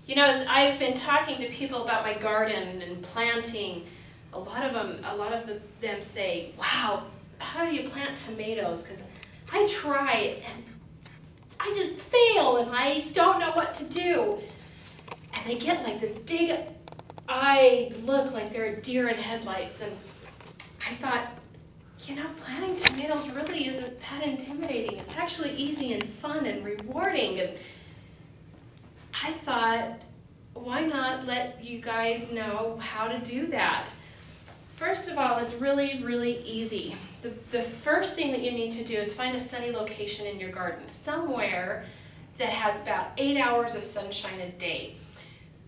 You know, as I've been talking to people about my garden and planting, a lot of them say, wow, how do you plant tomatoes? Because I try it and I just fail and I don't know what to do. And they get like this big eye look like they're a deer in headlights. And I thought, you know, planting tomatoes really isn't that intimidating. It's actually easy and fun and rewarding. And I thought, why not let you guys know how to do that? First of all, it's really, really easy. The first thing that you need to do is find a sunny location in your garden, somewhere that has about 8 hours of sunshine a day.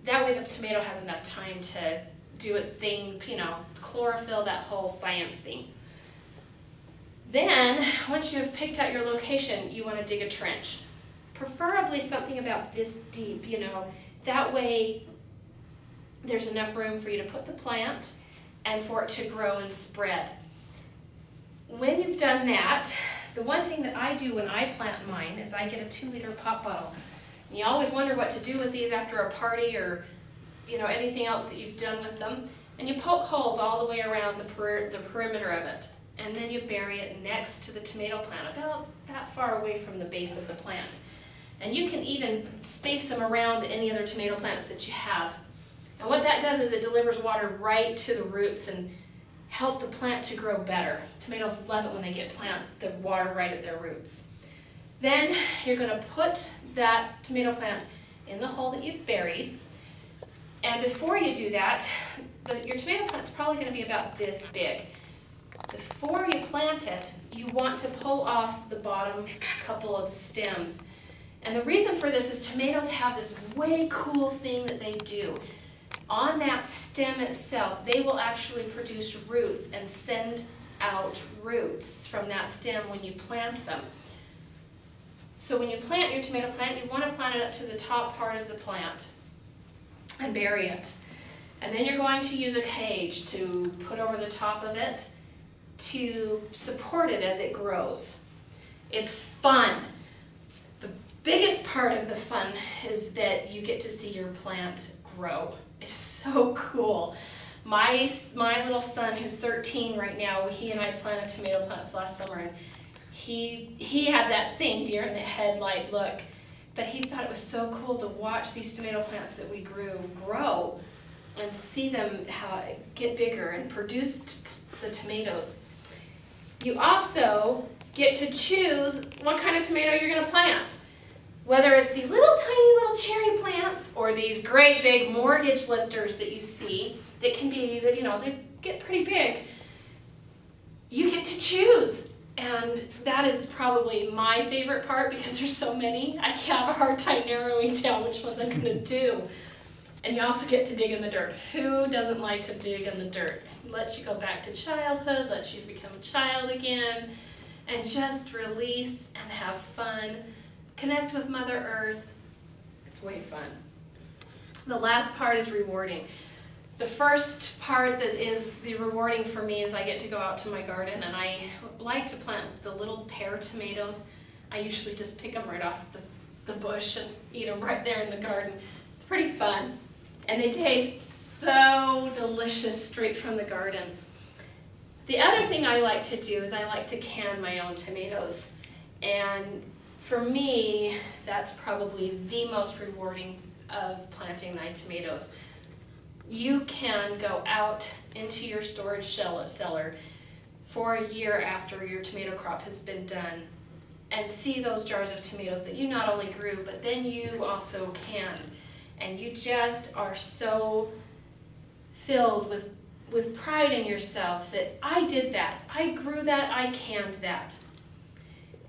That way the tomato has enough time to do its thing, you know, chlorophyll, that whole science thing. Then, once you have picked out your location, you want to dig a trench. Preferably something about this deep, you know, that way there's enough room for you to put the plant and for it to grow and spread. When you've done that, the one thing that I do when I plant mine is I get a 2-liter pop bottle. And you always wonder what to do with these after a party or, you know, anything else that you've done with them. And you poke holes all the way around the perimeter of it. And then you bury it next to the tomato plant, about that far away from the base of the plant. And you can even space them around any other tomato plants that you have. And what that does is it delivers water right to the roots and help the plant to grow better. Tomatoes love it when they get the water right at their roots. Then you're going to put that tomato plant in the hole that you've buried. And before you do that, your tomato plant's probably going to be about this big. Before you plant it, you want to pull off the bottom couple of stems. And the reason for this is tomatoes have this way cool thing that they do. On that stem itself, they will actually produce roots and send out roots from that stem when you plant them. So when you plant your tomato plant, you want to plant it up to the top part of the plant and bury it. And then you're going to use a cage to put over the top of it to support it as it grows. It's fun. The biggest part of the fun is that you get to see your plant grow. It is so cool. My little son, who's 13 right now, he and I planted tomato plants last summer, and he had that same deer in the headlight look, but he thought it was so cool to watch these tomato plants that we grew grow and see them get bigger and produce the tomatoes. You also get to choose what kind of tomato you're going to plant. Whether it's the little tiny little cherry plants or these great big mortgage lifters that you see that can be, you know, they get pretty big, you get to choose. And that is probably my favorite part because there's so many. I have a hard time narrowing down which ones I'm going to do. And you also get to dig in the dirt. Who doesn't like to dig in the dirt? It lets you go back to childhood, lets you become a child again, and just release and have fun. Connect with Mother Earth. It's way fun. The last part is rewarding. The first part that is the rewarding for me is I get to go out to my garden, and I like to plant the little pear tomatoes. I usually just pick them right off the bush and eat them right there in the garden. It's pretty fun. And they taste so delicious straight from the garden. The other thing I like to do is I like to can my own tomatoes. And for me, that's probably the most rewarding of planting my tomatoes. You can go out into your storage cellar for a year after your tomato crop has been done and see those jars of tomatoes that you not only grew, but then you also canned. And you just are so filled with pride in yourself that I did that, I grew that, I canned that.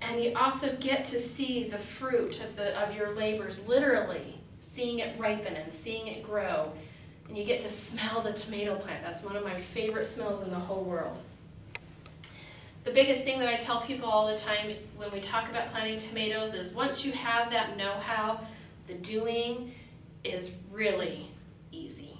And you also get to see the fruit of your labors, literally seeing it ripen and seeing it grow. And you get to smell the tomato plant. That's one of my favorite smells in the whole world. The biggest thing that I tell people all the time when we talk about planting tomatoes is once you have that know-how, the doing is really easy.